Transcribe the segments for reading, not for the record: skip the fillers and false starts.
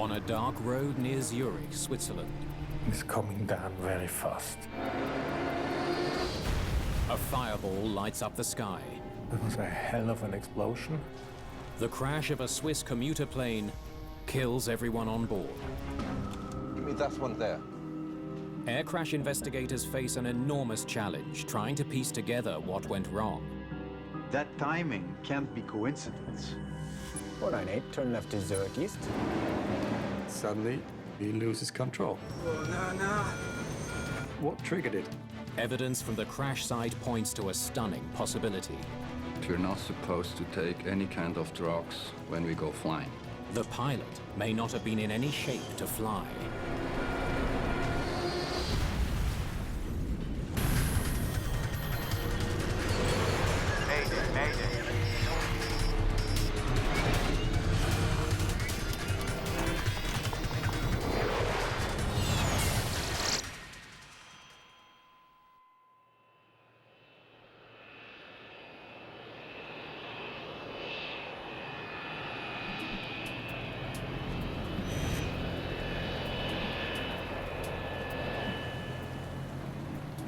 On a dark road near Zurich, Switzerland, It's coming down very fast. a fireball lights up the sky. It was a hell of an explosion. The crash of a Swiss commuter plane kills everyone on board. Give me that one there. Air crash investigators face an enormous challenge trying to piece together what went wrong. That timing can't be coincidence. 498, turn left to Zurich East. Suddenly, he loses control. Oh, no. What triggered it? Evidence from the crash site points to a stunning possibility. We're not supposed to take any kind of drugs when we go flying. The pilot may not have been in any shape to fly. Mayday, mayday.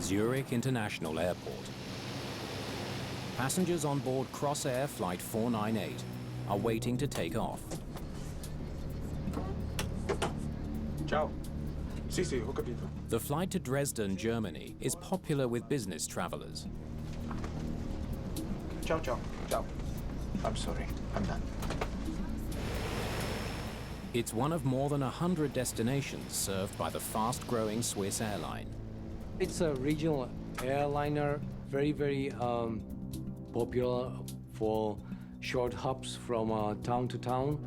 Zurich International Airport. Passengers on board Crossair Flight 498 are waiting to take off. Ciao. Sì, ho capito. The flight to Dresden, Germany is popular with business travelers. Ciao. I'm sorry, I'm done. It's one of more than 100 destinations served by the fast-growing Swiss airline. It's a regional airliner, very popular for short hops from town to town.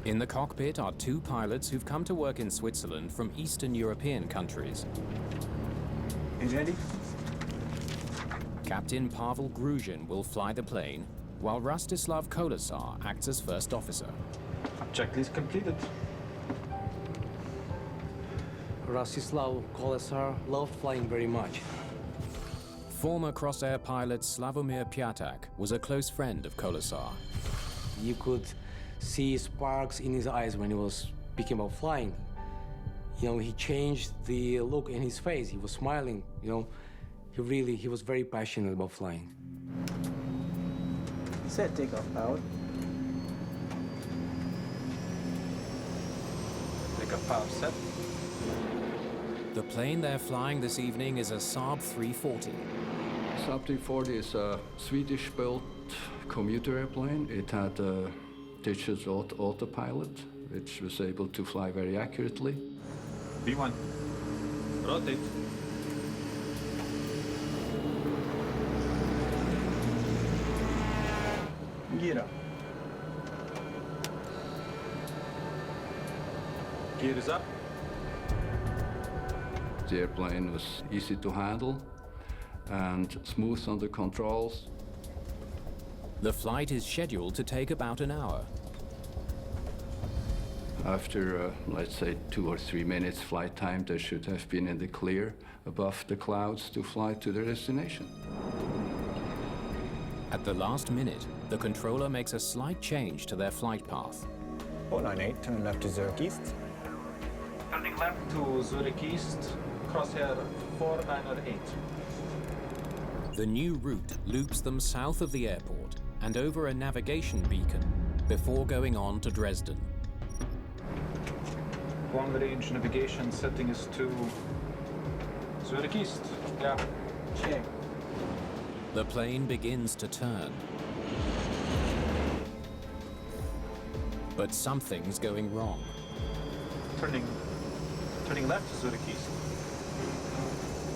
In the cockpit are two pilots who've come to work in Switzerland from Eastern European countries. You ready? Captain Pavel Gruzin will fly the plane, while Rastislav Kolesar acts as first officer. Checklist completed. Rastislav Kolesar loved flying very much. Former Crossair pilot Slavomir Piatak was a close friend of Kolesar. You could see sparks in his eyes when he was speaking about flying. You know, he changed the look in his face. He was smiling, you know. He was very passionate about flying. Set takeoff power. Takeoff power set. The plane they're flying this evening is a Saab 340. Saab 340 is a Swedish-built commuter airplane. It had a digital autopilot, which was able to fly very accurately. B1. Rotate. Gear up. Gear is up. The airplane was easy to handle and smooth under controls. The flight is scheduled to take about an hour. After, let's say, 2 or 3 minutes flight time, they should have been in the clear above the clouds to fly to their destination. At the last minute, the controller makes a slight change to their flight path. 498, turn left to Zurich East. Turning left to Zurich East, crosshair 498. The new route loops them south of the airport and over a navigation beacon before going on to Dresden. Long range navigation setting is to Zurich East. Yeah. Check. The plane begins to turn. But something's going wrong. Turning left to Zurich East.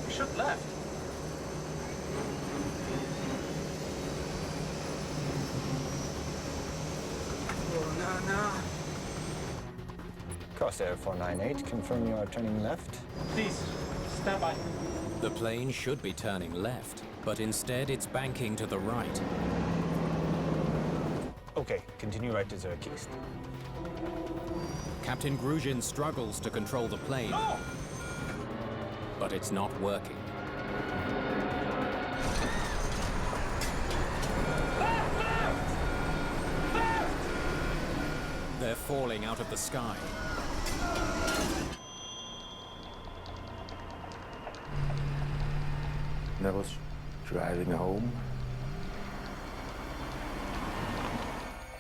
We should left. Oh, no. Crossair 498, confirm you are turning left. Please, stand by. The plane should be turning left, but instead it's banking to the right. Okay, continue right to Zurich East. Captain Gruzin struggles to control the plane, but it's not working. They're falling out of the sky. And I was driving home.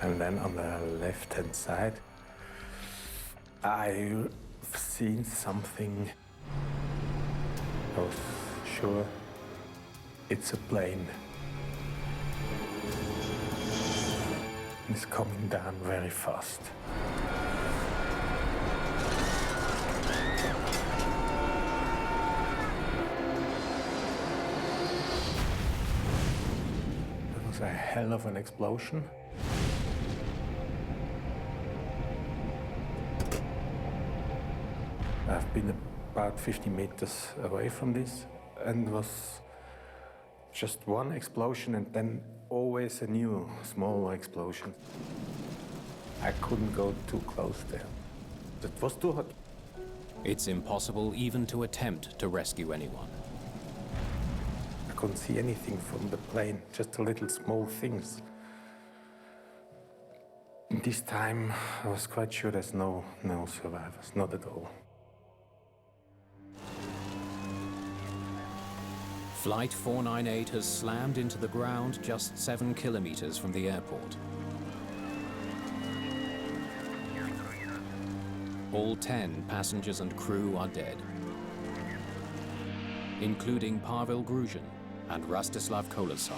And then on the left-hand side, I've seen something. I was sure it's a plane. It's coming down very fast. It was a hell of an explosion. I've been about 50 meters away from this, and it was just one explosion and then always a new, smaller explosion. I couldn't go too close there. It was too hot. It's impossible even to attempt to rescue anyone. I couldn't see anything from the plane, just a little small things. And this time, I was quite sure there's no survivors, not at all. Flight 498 has slammed into the ground just 7 kilometers from the airport. All 10 passengers and crew are dead, including Pavel Gruzhin and Rastislav Kolesar.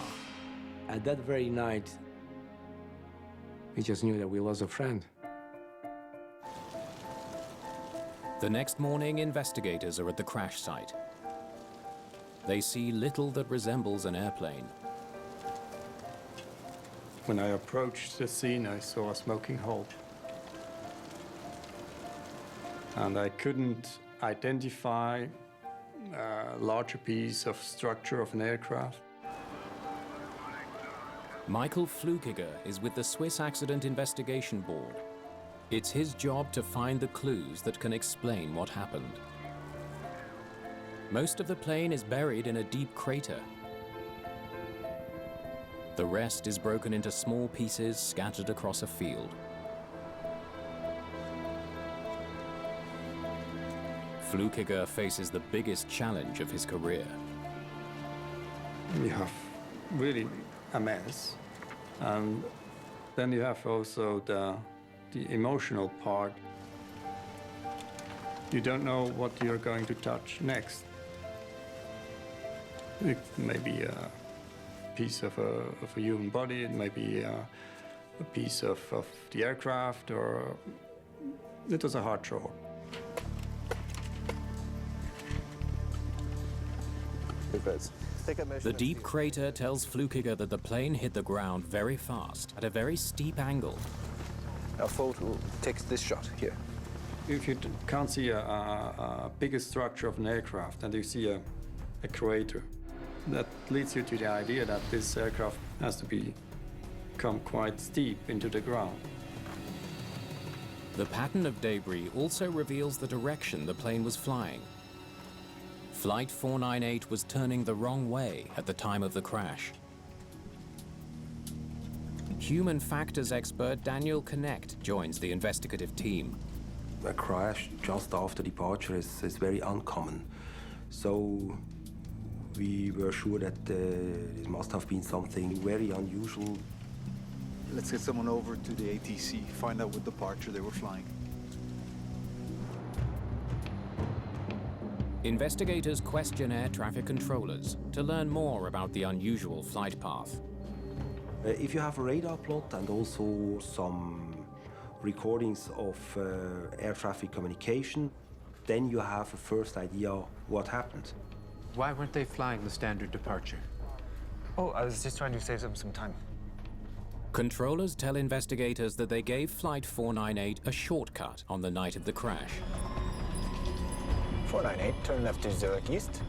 At that very night, we just knew that we lost a friend. The next morning, investigators are at the crash site. They see little that resembles an airplane. When I approached the scene, I saw a smoking hole. And I couldn't identify a larger piece of structure of an aircraft. Michael Flukiger is with the Swiss Accident Investigation Board. It's his job to find the clues that can explain what happened. Most of the plane is buried in a deep crater. The rest is broken into small pieces scattered across a field. Flukiger faces the biggest challenge of his career. You have really a mess. And then you have also the emotional part. You don't know what you're going to touch next. It may be a piece of a human body, it may be a piece of the aircraft, or it was a hard chore. The deep crater tells Flukiger that the plane hit the ground very fast, at a very steep angle. Our photo takes this shot here. If you can't see a bigger structure of an aircraft and you see a crater, that leads you to the idea that this aircraft has to come quite steep into the ground. The pattern of debris also reveals the direction the plane was flying. Flight 498 was turning the wrong way at the time of the crash. Human factors expert Daniel Connect joins the investigative team. A crash just after departure is very uncommon. So we were sure that it must have been something very unusual. Let's get someone over to the ATC, find out what departure they were flying. Investigators question air traffic controllers to learn more about the unusual flight path. If you have a radar plot and also some recordings of air traffic communication, then you have a first idea what happened. Why weren't they flying the standard departure? Oh, I was just trying to save them some time. Controllers tell investigators that they gave Flight 498 a shortcut on the night of the crash. 498, turn left to Zurich East.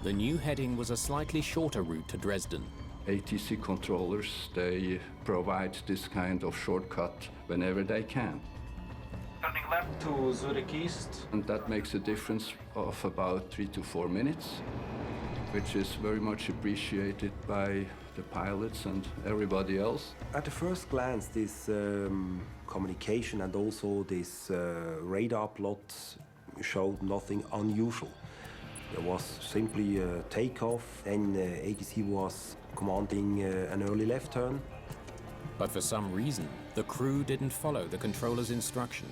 The new heading was a slightly shorter route to Dresden. ATC controllers, they provide this kind of shortcut whenever they can. Turning left to Zurich East. And that makes a difference of about 3 to 4 minutes, which is very much appreciated by the pilots and everybody else. At the first glance, this communication and also this radar plot showed nothing unusual. There was simply a takeoff, then ATC was commanding an early left turn. But for some reason, the crew didn't follow the controller's instruction.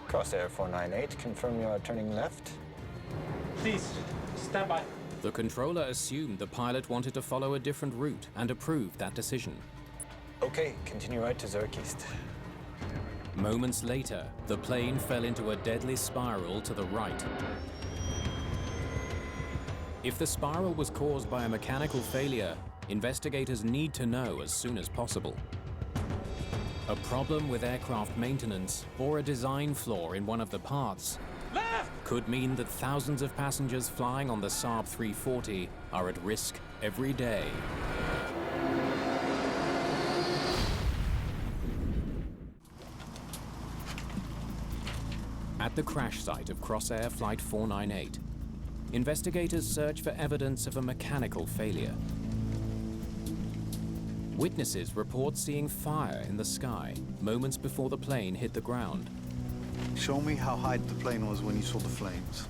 Crossair 498, confirm you are turning left. Please, stand by. The controller assumed the pilot wanted to follow a different route and approved that decision. Okay, continue right to Zurich East. Moments later, the plane fell into a deadly spiral to the right. If the spiral was caused by a mechanical failure, investigators need to know as soon as possible. A problem with aircraft maintenance or a design flaw in one of the parts could mean that thousands of passengers flying on the Saab 340 are at risk every day. At the crash site of Crossair Flight 498, investigators search for evidence of a mechanical failure. Witnesses report seeing fire in the sky moments before the plane hit the ground. Show me how high the plane was when you saw the flames.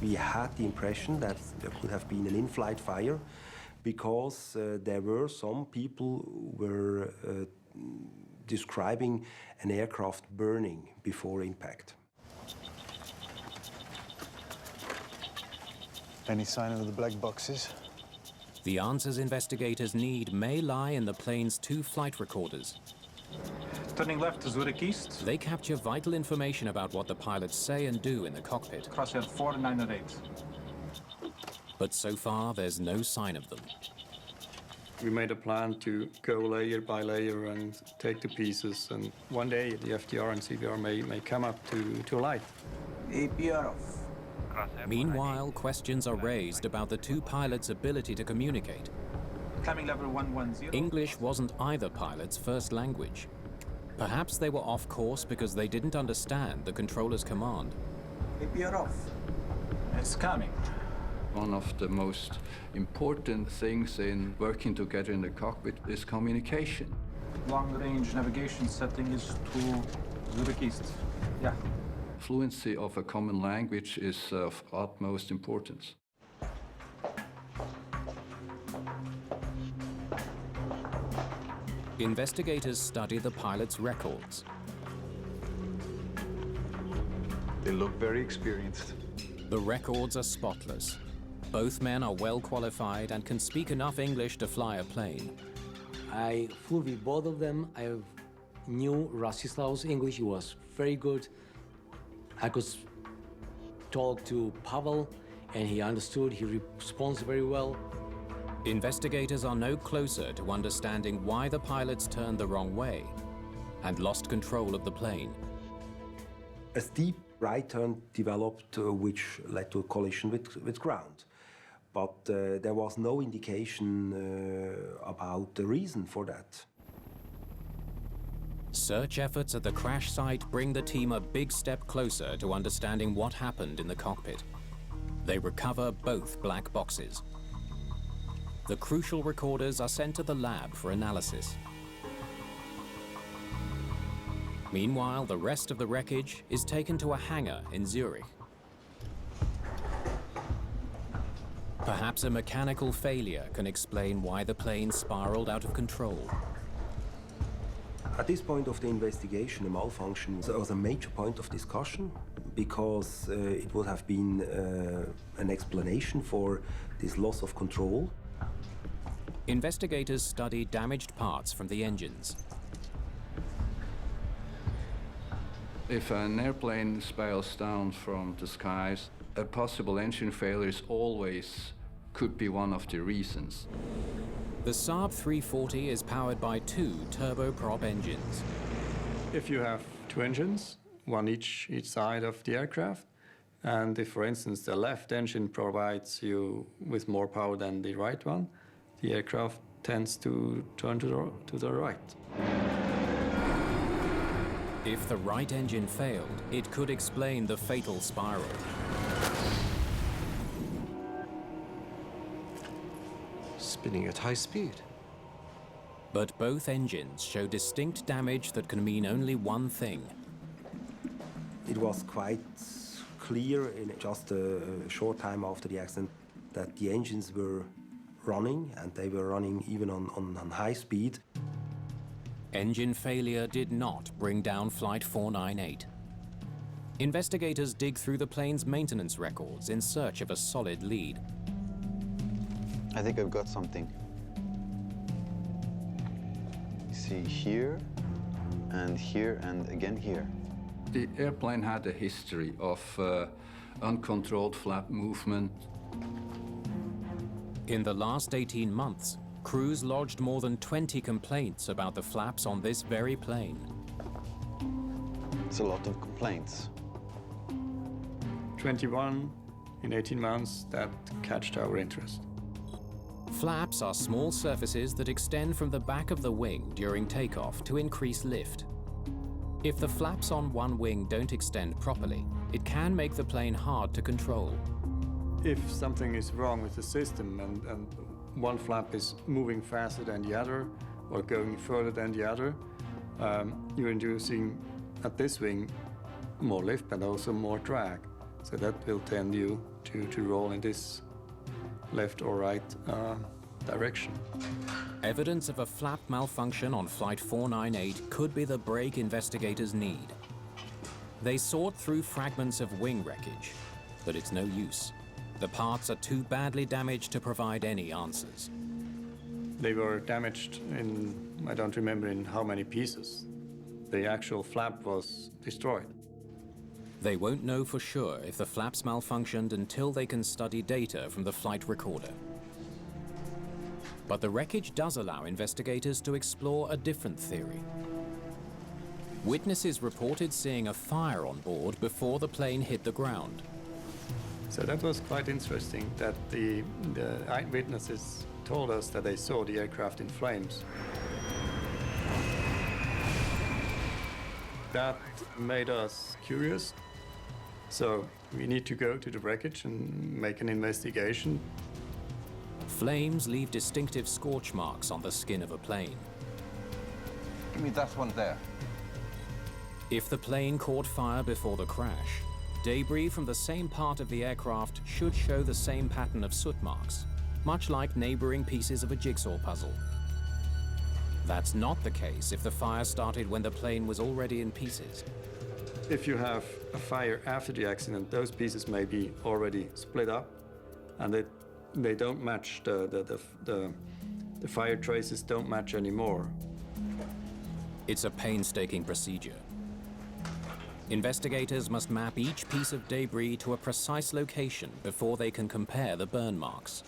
We had the impression that there could have been an in-flight fire because there were some people who were describing an aircraft burning before impact. Any sign of the black boxes? The answers investigators need may lie in the plane's 2 flight recorders. Turning left to Zurich East. They capture vital information about what the pilots say and do in the cockpit. Crossair 498. But so far, there's no sign of them. We made a plan to go layer by layer and take the pieces, and one day the FDR and CBR may come up to light. APR off. Meanwhile, questions are raised about the 2 pilots' ability to communicate. Climbing level 110. English wasn't either pilot's first language. Perhaps they were off course because they didn't understand the controller's command. APR off. It's coming. One of the most important things in working together in the cockpit is communication. Long-range navigation setting is to Zurich East. Yeah. Fluency of a common language is of utmost importance. Investigators study the pilot's records. They look very experienced. The records are spotless. Both men are well qualified and can speak enough English to fly a plane. I flew with both of them. I knew Rasislav's English. He was very good. I could talk to Pavel, and he understood. He responds very well. Investigators are no closer to understanding why the pilots turned the wrong way and lost control of the plane. A steep right turn developed, which led to a collision with ground. But there was no indication about the reason for that. Search efforts at the crash site bring the team a big step closer to understanding what happened in the cockpit. They recover both black boxes. The crucial recorders are sent to the lab for analysis. Meanwhile, the rest of the wreckage is taken to a hangar in Zurich. Perhaps a mechanical failure can explain why the plane spiraled out of control. At this point of the investigation, a malfunction was a major point of discussion because it would have been an explanation for this loss of control. Investigators study damaged parts from the engines. If an airplane spirals down from the skies, a possible engine failure could be one of the reasons. The Saab 340 is powered by 2 turboprop engines. If you have 2 engines, one each side of the aircraft, and if, for instance, the left engine provides you with more power than the right one, the aircraft tends to turn to the right. If the right engine failed, it could explain the fatal spiral. Spinning at high speed. But both engines show distinct damage that can mean only one thing. It was quite clear in just a short time after the accident that the engines were running, and they were running even on high speed. Engine failure did not bring down Flight 498. Investigators dig through the plane's maintenance records in search of a solid lead. I think I've got something. See here, and again here. The airplane had a history of uncontrolled flap movement. In the last 18 months, crews lodged more than 20 complaints about the flaps on this very plane. It's a lot of complaints. 21 in 18 months, that catched our interest. Flaps are small surfaces that extend from the back of the wing during takeoff to increase lift. If the flaps on one wing don't extend properly, it can make the plane hard to control. If something is wrong with the system and one flap is moving faster than the other or going further than the other, you're inducing at this wing more lift but also more drag. So that will tend you to roll in this left or right direction. Evidence of a flap malfunction on Flight 498 could be the break investigators need. They sort through fragments of wing wreckage, but it's no use. The parts are too badly damaged to provide any answers. They were damaged in, I don't remember in how many pieces. The actual flap was destroyed. They won't know for sure if the flaps malfunctioned until they can study data from the flight recorder. But the wreckage does allow investigators to explore a different theory. Witnesses reported seeing a fire on board before the plane hit the ground. So that was quite interesting that the eyewitnesses told us that they saw the aircraft in flames. That made us curious. So we need to go to the wreckage and make an investigation. Flames leave distinctive scorch marks on the skin of a plane. Give me that one there. If the plane caught fire before the crash, debris from the same part of the aircraft should show the same pattern of soot marks, much like neighboring pieces of a jigsaw puzzle. That's not the case if the fire started when the plane was already in pieces. If you have a fire after the accident, those pieces may be already split up, and they don't match, the fire traces don't match anymore. It's a painstaking procedure. Investigators must map each piece of debris to a precise location before they can compare the burn marks.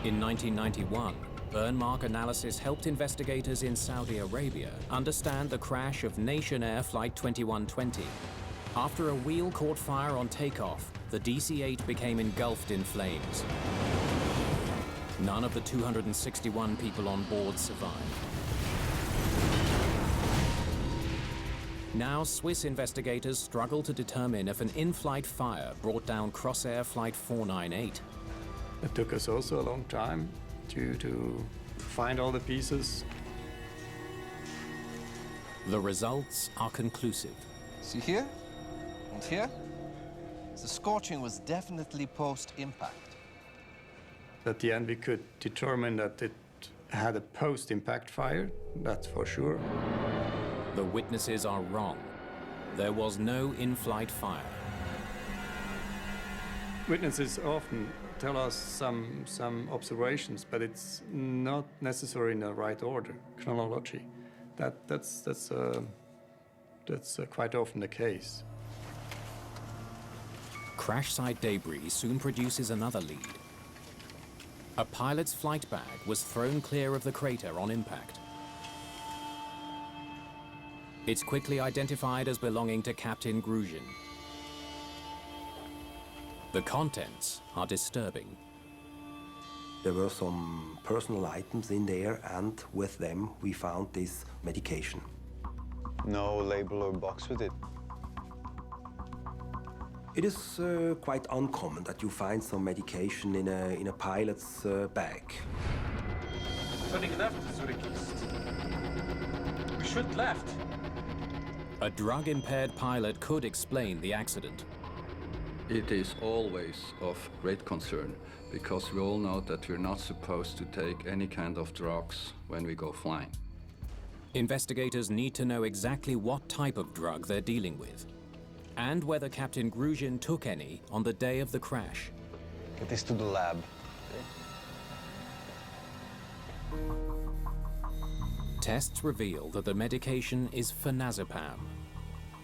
In 1991, burn mark analysis helped investigators in Saudi Arabia understand the crash of Nation Air Flight 2120. After a wheel caught fire on takeoff, the DC-8 became engulfed in flames. None of the 261 people on board survived. Now, Swiss investigators struggle to determine if an in-flight fire brought down Crossair Flight 498. It took us also a long time to find all the pieces. The results are conclusive. See here and here? The scorching was definitely post-impact. At the end, we could determine that it had a post-impact fire, that's for sure. The witnesses are wrong. There was no in-flight fire. Witnesses often tell us some observations, but it's not necessarily in the right order, chronology. That's quite often the case. Crash site debris soon produces another lead. A pilot's flight bag was thrown clear of the crater on impact. It's quickly identified as belonging to Captain Gruzin. The contents are disturbing. There were some personal items in there, and with them we found this medication. No label or box with it. It is quite uncommon that you find some medication in a pilot's bag. Turning left, Zurich East. We should left. A drug-impaired pilot could explain the accident. It is always of great concern because we all know that we're not supposed to take any kind of drugs when we go flying. Investigators need to know exactly what type of drug they're dealing with, and whether Captain Gruzhin took any on the day of the crash. It is to the lab. Tests reveal that the medication is phenazepam,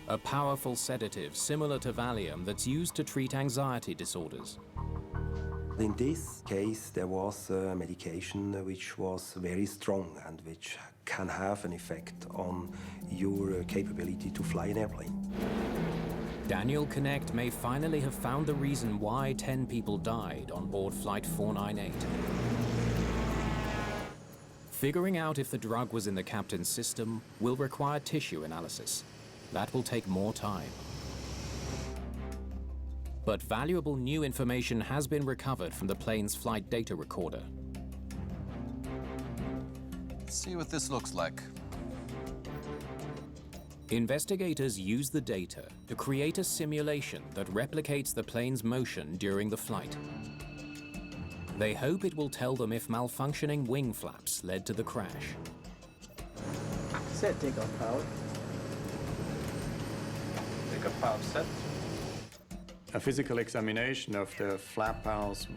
a powerful sedative similar to Valium that's used to treat anxiety disorders. In this case, there was a medication which was very strong and which can have an effect on your capability to fly an airplane. Daniel Connect may finally have found the reason why 10 people died on board Flight 498. Figuring out if the drug was in the captain's system will require tissue analysis. That will take more time. But valuable new information has been recovered from the plane's flight data recorder. Let's see what this looks like. Investigators use the data to create a simulation that replicates the plane's motion during the flight. They hope it will tell them if malfunctioning wing flaps led to the crash. Set takeoff power. Takeoff power set. A physical examination of the flap panels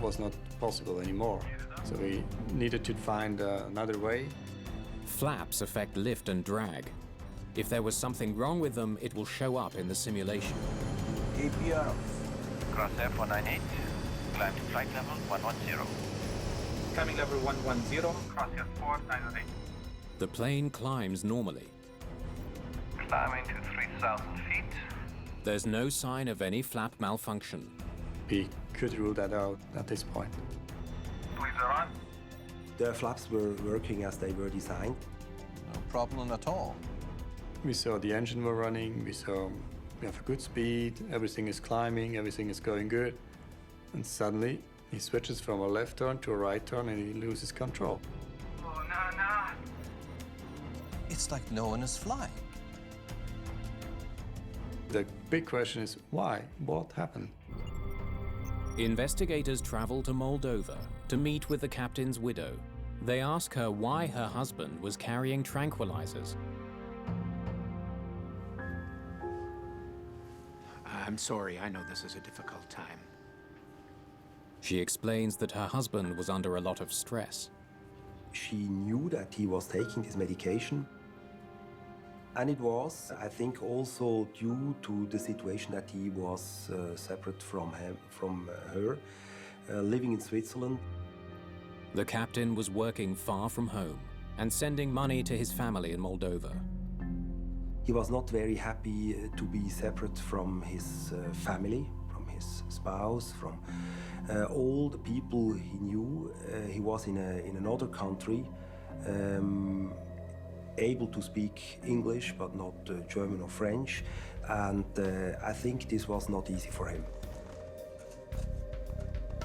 was not possible anymore, so we needed to find another way. Flaps affect lift and drag. If there was something wrong with them, it will show up in the simulation. APR. Crosshair 498. Climb to flight level 110. Climbing level 110. Crosshair 498. The plane climbs normally. Climbing to 3,000 feet. There's no sign of any flap malfunction. We could rule that out at this point. Please are on. The flaps were working as they were designed. No problem at all. We saw the engine were running, we saw we have a good speed, everything is climbing, everything is going good. And suddenly, he switches from a left turn to a right turn and he loses control. Oh, no. It's like no one is flying. The big question is why? What happened? Investigators travel to Moldova to meet with the captain's widow. They ask her why her husband was carrying tranquilizers. I'm sorry, I know this is a difficult time. She explains that her husband was under a lot of stress. She knew that he was taking this medication. And it was, I think, also due to the situation that he was separate from her, living in Switzerland. The captain was working far from home and sending money to his family in Moldova. He was not very happy to be separate from his family, from his spouse, from all the people he knew. He was in another country, able to speak English, but not German or French. And I think this was not easy for him.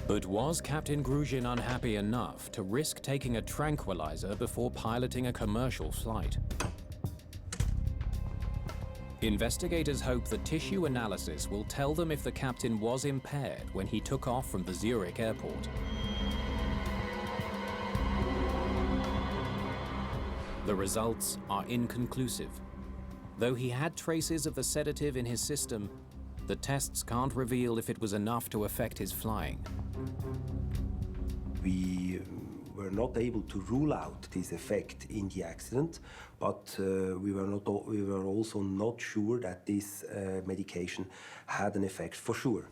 But was Captain Gruzhin unhappy enough to risk taking a tranquilizer before piloting a commercial flight? Investigators hope the tissue analysis will tell them if the captain was impaired when he took off from the Zurich airport. The results are inconclusive. Though he had traces of the sedative in his system, the tests can't reveal if it was enough to affect his flying. We were not able to rule out this effect in the accident, but we were also not sure that this medication had an effect for sure.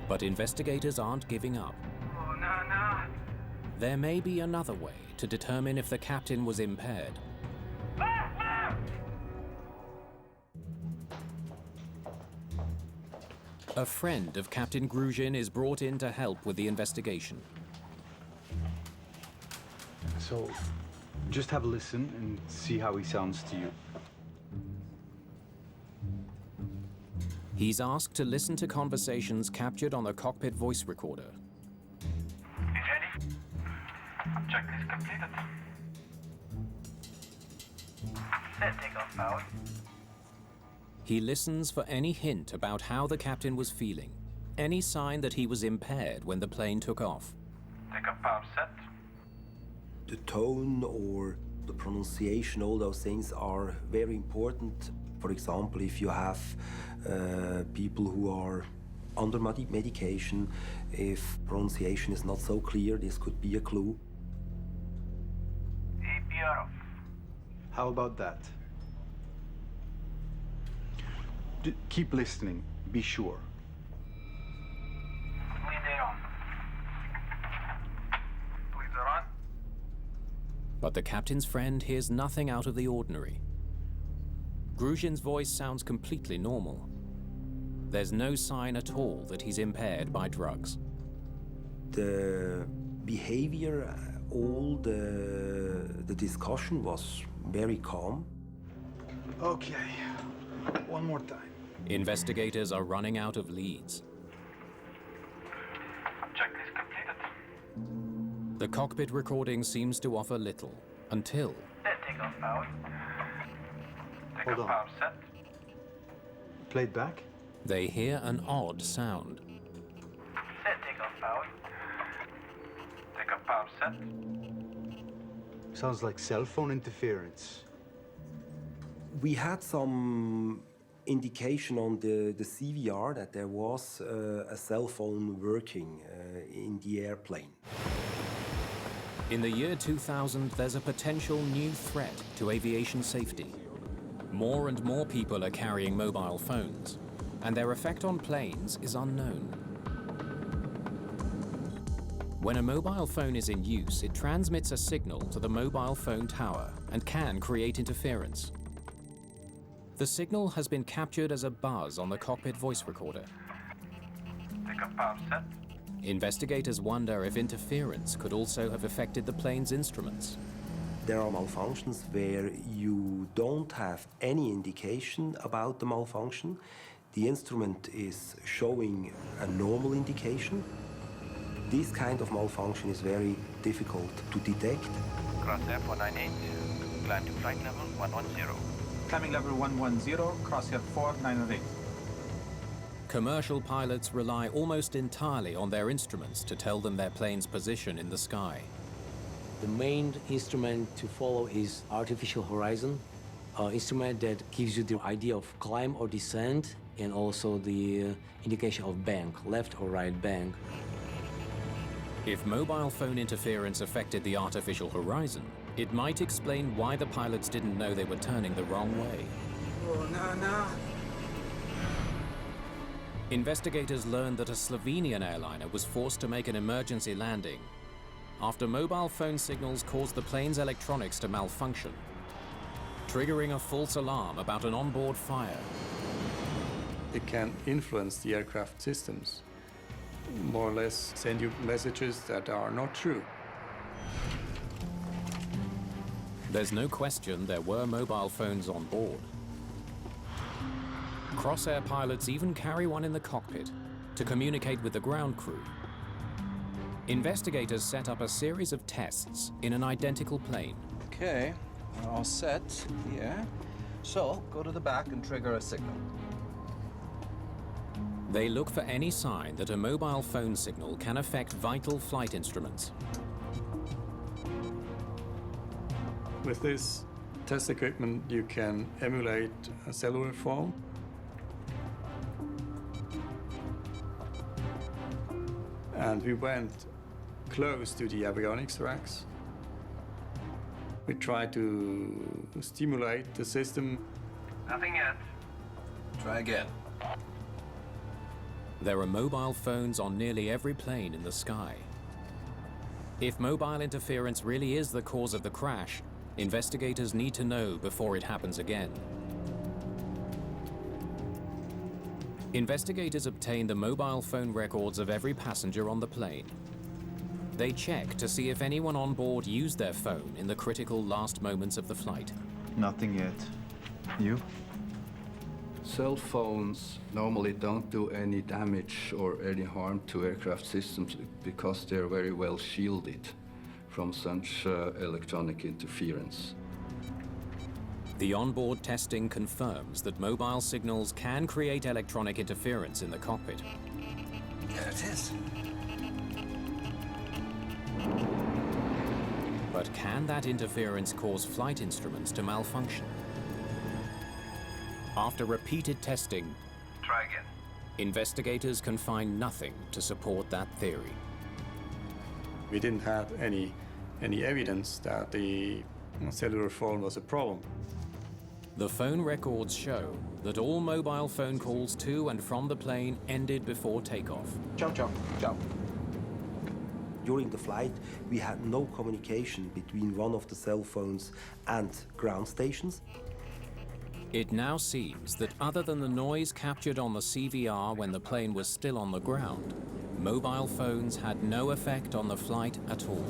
But investigators aren't giving up. Oh, no. There may be another way to determine if the captain was impaired. A friend of Captain Gruzhin is brought in to help with the investigation. So, just have a listen and see how he sounds to you. He's asked to listen to conversations captured on the cockpit voice recorder. He's ready. Checklist completed. Set takeoff power. He listens for any hint about how the captain was feeling, any sign that he was impaired when the plane took off. Takeoff power set. The tone or the pronunciation, all those things are very important. For example, if you have people who are under medication, if pronunciation is not so clear, this could be a clue. APR off. How about that? Keep listening, be sure. Mayday on. Please are on. But the captain's friend hears nothing out of the ordinary. Gruzhin's voice sounds completely normal. There's no sign at all that he's impaired by drugs. The behavior, all the discussion was very calm. Okay, one more time. Investigators are running out of leads. Checklist completed. The cockpit recording seems to offer little, until... Set takeoff power. Hold Takeoff on. power set. Played back? they hear an odd sound. Set takeoff power. Takeoff power set. Sounds like cell phone interference. We had some indication on the CVR that there was a cell phone working in the airplane. In the year 2000, there's a potential new threat to aviation safety. More and more people are carrying mobile phones, and their effect on planes is unknown. When a mobile phone is in use, it transmits a signal to the mobile phone tower and can create interference. The signal has been captured as a buzz on the cockpit voice recorder. Takeoff power set. Investigators wonder if interference could also have affected the plane's instruments. There are malfunctions where you don't have any indication about the malfunction. The instrument is showing a normal indication. This kind of malfunction is very difficult to detect. Cross Air 498. Climb to flight level 110. Climbing level 110, crosshair 4908. Commercial pilots rely almost entirely on their instruments to tell them their plane's position in the sky. The main instrument to follow is artificial horizon, an instrument that gives you the idea of climb or descent, and also the indication of bank, left or right bank. If mobile phone interference affected the artificial horizon, it might explain why the pilots didn't know they were turning the wrong way. Oh, no. Investigators learned that a Slovenian airliner was forced to make an emergency landing after mobile phone signals caused the plane's electronics to malfunction, triggering a false alarm about an onboard fire. It can influence the aircraft systems, more or less send you messages that are not true. There's no question there were mobile phones on board. Crossair pilots even carry one in the cockpit to communicate with the ground crew. Investigators set up a series of tests in an identical plane. Okay, we're all set here. So, go to the back and trigger a signal. They look for any sign that a mobile phone signal can affect vital flight instruments. With this test equipment, you can emulate a cellular phone. And we went close to the avionics racks. We tried to stimulate the system. Nothing yet. Try again. There are mobile phones on nearly every plane in the sky. If mobile interference really is the cause of the crash, investigators need to know before it happens again. Investigators obtain the mobile phone records of every passenger on the plane. They check to see if anyone on board used their phone in the critical last moments of the flight. Nothing yet. You? Cell phones normally don't do any damage or any harm to aircraft systems because they're very well shielded from such electronic interference. The onboard testing confirms that mobile signals can create electronic interference in the cockpit. There it is. But can that interference cause flight instruments to malfunction? After repeated testing, Try again. investigators can find nothing to support that theory. We didn't have any evidence that the cellular phone was a problem. The phone records show that all mobile phone calls to and from the plane ended before takeoff. Jump, jump, jump. During the flight, we had no communication between one of the cell phones and ground stations. It now seems that other than the noise captured on the CVR when the plane was still on the ground, mobile phones had no effect on the flight at all.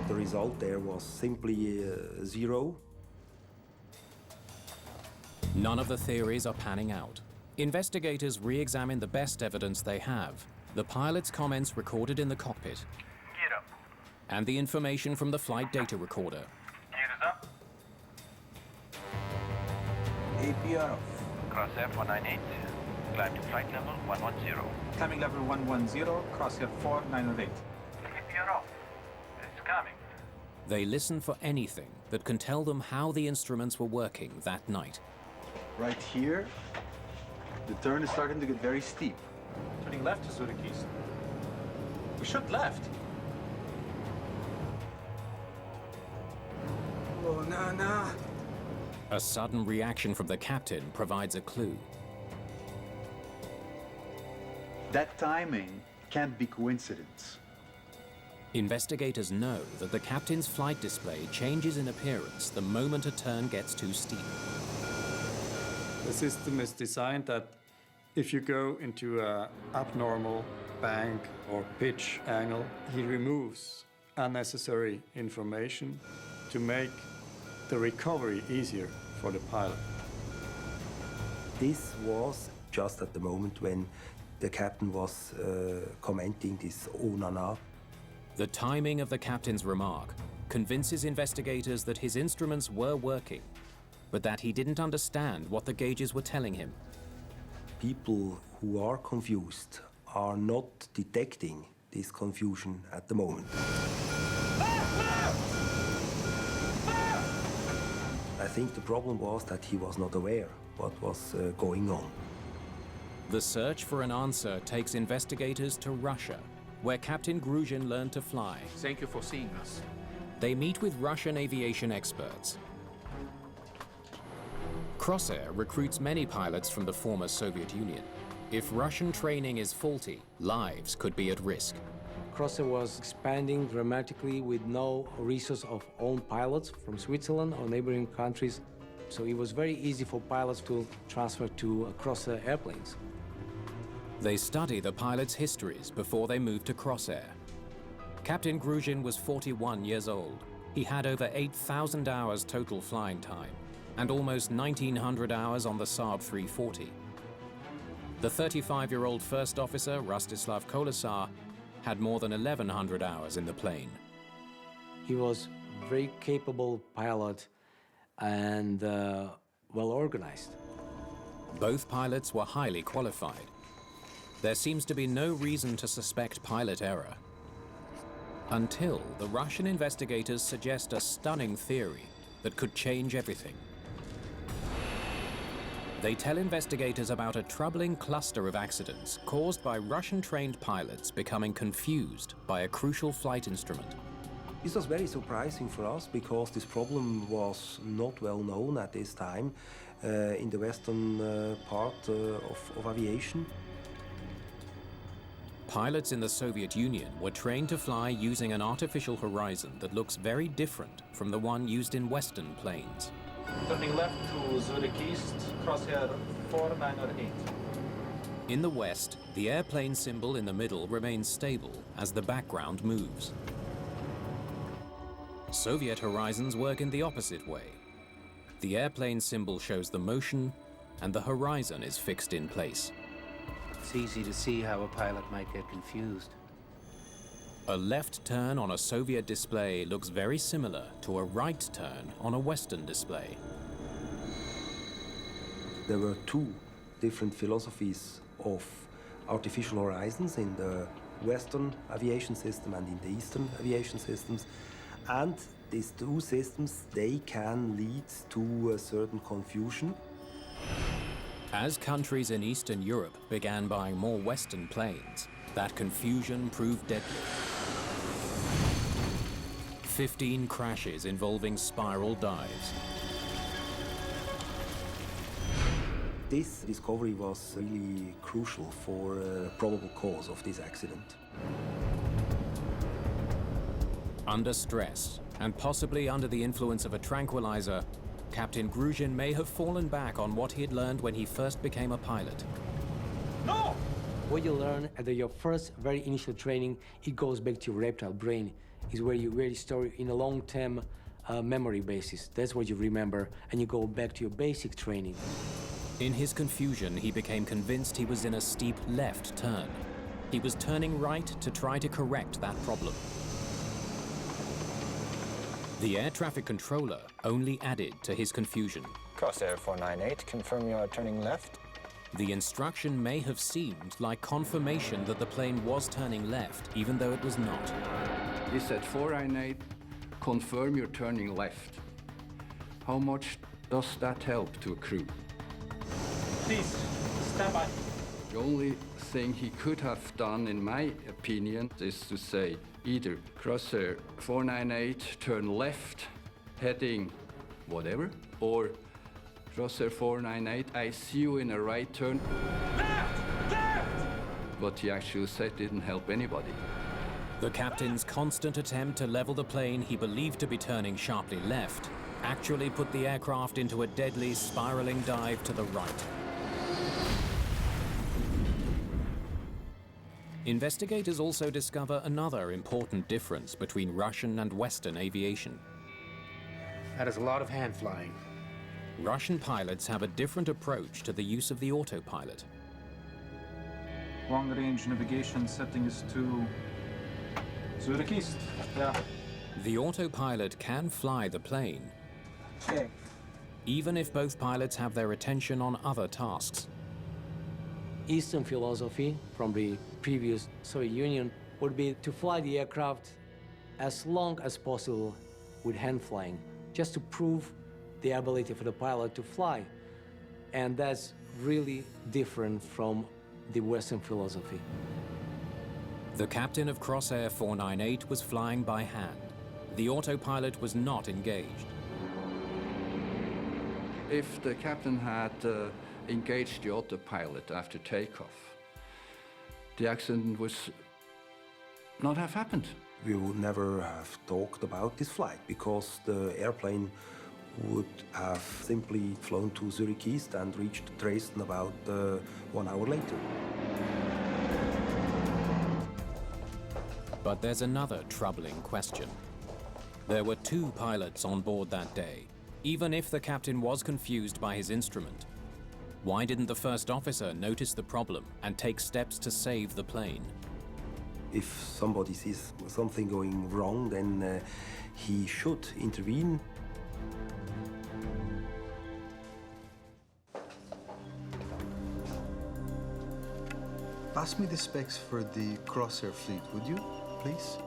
The result there was simply zero. None of the theories are panning out. Investigators re-examine the best evidence they have, the pilot's comments recorded in the cockpit, Gear up. and the information from the flight data recorder. Gear is up. APR off. Crosshair 498. Climb to flight level 110. Climbing level 110, crosshair 4908. APR off. It's coming. They listen for anything that can tell them how the instruments were working that night. Right here, the turn is starting to get very steep. Turning left to Zurich East. We should left. Oh, no. A sudden reaction from the captain provides a clue. That timing can't be coincidence. Investigators know that the captain's flight display changes in appearance the moment a turn gets too steep. The system is designed that if you go into an abnormal bank or pitch angle, he removes unnecessary information to make the recovery easier for the pilot. This was just at the moment when the captain was commenting this "oh nana." The timing of the captain's remark convinces investigators that his instruments were working, but that he didn't understand what the gauges were telling him. People who are confused are not detecting this confusion at the moment. I think the problem was that he was not aware what was going on. The search for an answer takes investigators to Russia, where Captain Gruzhin learned to fly. Thank you for seeing us. They meet with Russian aviation experts. Crossair recruits many pilots from the former Soviet Union. If Russian training is faulty, lives could be at risk. Crossair was expanding dramatically with no resource of own pilots from Switzerland or neighboring countries. So it was very easy for pilots to transfer to Crossair airplanes. They study the pilots' histories before they move to Crossair. Captain Gruzhin was 41 years old. He had over 8,000 hours total flying time and almost 1,900 hours on the Saab 340. The 35-year-old first officer, Rostislav Kolesar, had more than 1,100 hours in the plane. He was a very capable pilot and well organized. Both pilots were highly qualified. There seems to be no reason to suspect pilot error, until the Russian investigators suggest a stunning theory that could change everything. They tell investigators about a troubling cluster of accidents caused by Russian-trained pilots becoming confused by a crucial flight instrument. This was very surprising for us because this problem was not well known at this time in the western part of aviation. Pilots in the Soviet Union were trained to fly using an artificial horizon that looks very different from the one used in Western planes. Turning left to Zurich East, crosshair 4908. In the West, the airplane symbol in the middle remains stable as the background moves. Soviet horizons work in the opposite way. The airplane symbol shows the motion, and the horizon is fixed in place. It's easy to see how a pilot might get confused. A left turn on a Soviet display looks very similar to a right turn on a Western display. There were two different philosophies of artificial horizons in the Western aviation system and in the Eastern aviation systems. And these two systems, they can lead to a certain confusion. As countries in Eastern Europe began buying more Western planes, that confusion proved deadly. 15 crashes involving spiral dives. This discovery was really crucial for the probable cause of this accident. Under stress, and possibly under the influence of a tranquilizer, Captain Gruzhin may have fallen back on what he had learned when he first became a pilot. No! What you learn at your first, very initial training, it goes back to your reptile brain. Is where you really store in a long-term memory basis. That's what you remember, and you go back to your basic training. In his confusion, he became convinced he was in a steep left turn. He was turning right to try to correct that problem. The air traffic controller only added to his confusion. Crosshair 498, confirm you are turning left. The instruction may have seemed like confirmation that the plane was turning left, even though it was not. He said 498, confirm you're turning left. How much does that help to a crew? Please, stand by. The only thing he could have done, in my opinion, is to say either Crosshair 498, turn left, heading whatever, or Crosshair 498, I see you in a right turn. Left! Left! What he actually said didn't help anybody. The captain's constant attempt to level the plane he believed to be turning sharply left actually put the aircraft into a deadly spiraling dive to the right. Investigators also discover another important difference between Russian and Western aviation. That is a lot of hand flying. Russian pilots have a different approach to the use of the autopilot. Long-range navigation setting is to Zurich East. Yeah. The autopilot can fly the plane, Okay. even if both pilots have their attention on other tasks. Eastern philosophy from the previous Soviet Union would be to fly the aircraft as long as possible with hand flying, just to prove the ability for the pilot to fly. And that's really different from the Western philosophy. The captain of Crosshair 498 was flying by hand. The autopilot was not engaged. If the captain had engaged the autopilot after takeoff, the accident would not have happened. We would never have talked about this flight because the airplane would have simply flown to Zurich East and reached Dresden about 1 hour later. But there's another troubling question. There were 2 pilots on board that day, even if the captain was confused by his instrument. Why didn't the first officer notice the problem and take steps to save the plane? If somebody sees something going wrong, then he should intervene. Pass me the specs for the Crosshair fleet, would you, please?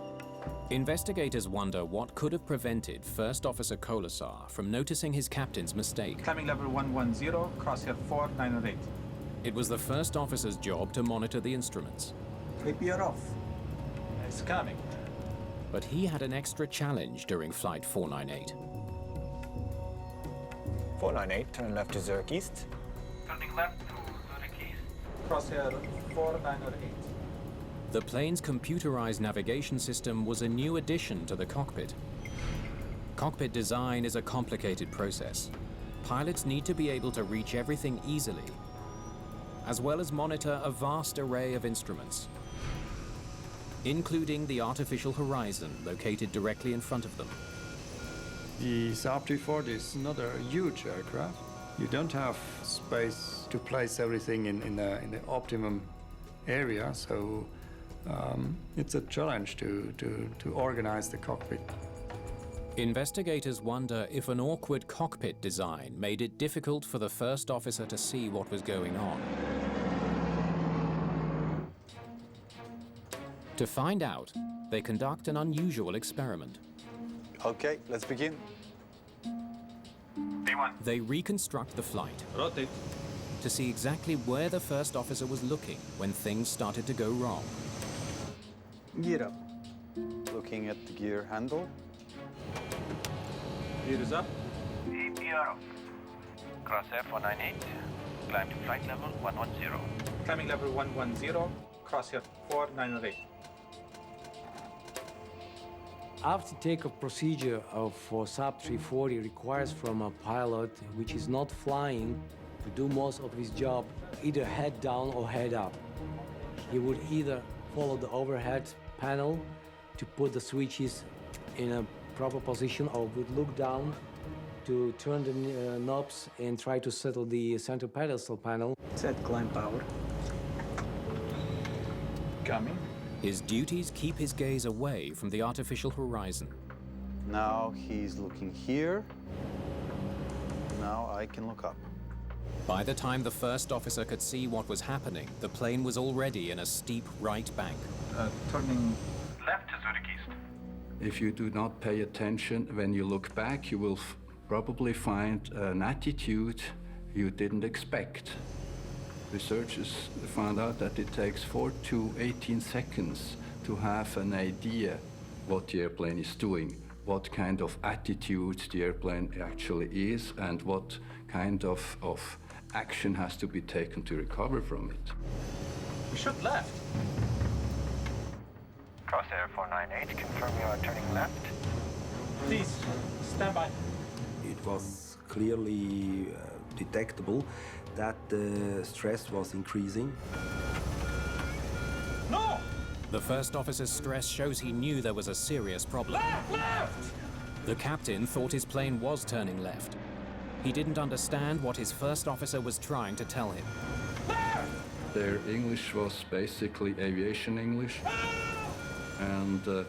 Investigators wonder what could have prevented First Officer Kolasar from noticing his captain's mistake. Climbing level 110, Crosshair 498. It was the first officer's job to monitor the instruments. APR off. It's coming. But he had an extra challenge during Flight 498. 498, turn left to Zurich East. Turning left to Zurich East. Crosshair 498. The plane's computerized navigation system was a new addition to the cockpit. Cockpit design is a complicated process. Pilots need to be able to reach everything easily, as well as monitor a vast array of instruments, including the artificial horizon located directly in front of them. The Saab 240 is not a huge aircraft. You don't have space to place everything in the optimum area, so it's a challenge to organize the cockpit. Investigators wonder if an awkward cockpit design made it difficult for the first officer to see what was going on. To find out, they conduct an unusual experiment. Okay, let's begin. B1. They reconstruct the flight Rotate. to see exactly where the first officer was looking when things started to go wrong. Gear up. Looking at the gear handle. Gear is up. APR. Crosshair 498. Climb to flight level 110. Climbing level 110. Crosshair 498. After takeoff procedure for sub 340 requires from a pilot which is not flying to do most of his job either head down or head up. He would either follow the overhead panel to put the switches in a proper position or would look down to turn the knobs and try to settle the center pedestal panel. Set climb power. Coming. His duties keep his gaze away from the artificial horizon. Now he's looking here. Now I can look up. By the time the first officer could see what was happening, the plane was already in a steep right bank. Turning left to Zurich East. If you do not pay attention when you look back, you will probably find an attitude you didn't expect. Researchers found out that it takes 4 to 18 seconds to have an idea what the airplane is doing, what kind of attitude the airplane actually is, and what kind of action has to be taken to recover from it. We should left. Crosshair 498. Confirm you are turning left. Please, stand by. It was clearly detectable that the stress was increasing. No! The first officer's stress shows he knew there was a serious problem. Left! The captain thought his plane was turning left. He didn't understand what his first officer was trying to tell him. Their English was basically aviation English, and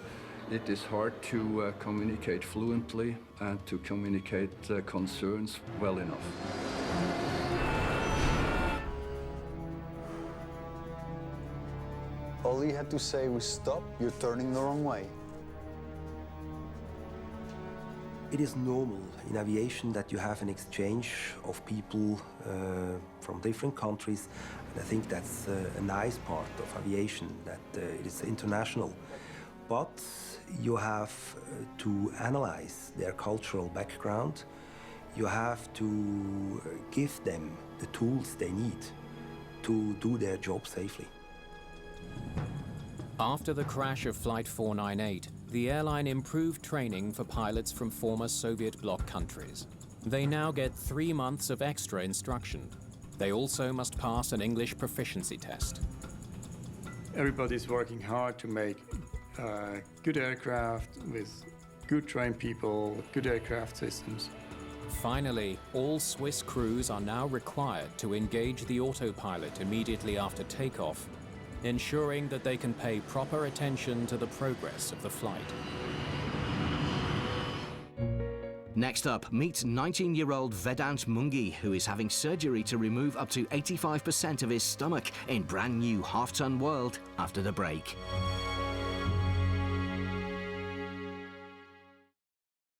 it is hard to communicate fluently and to communicate concerns well enough. All you had to say was stop, you're turning the wrong way. It is normal in aviation that you have an exchange of people from different countries. And I think that's a nice part of aviation, that it is international. But you have to analyze their cultural background. You have to give them the tools they need to do their job safely. After the crash of Flight 498, the airline improved training for pilots from former Soviet bloc countries. They now get 3 months of extra instruction. They also must pass an English proficiency test. Everybody's working hard to make good aircraft with good trained people, good aircraft systems. Finally, all Swiss crews are now required to engage the autopilot immediately after takeoff, ensuring that they can pay proper attention to the progress of the flight. Next up, meet 19-year-old Vedant Mungi, who is having surgery to remove up to 85% of his stomach in brand new half-ton world after the break.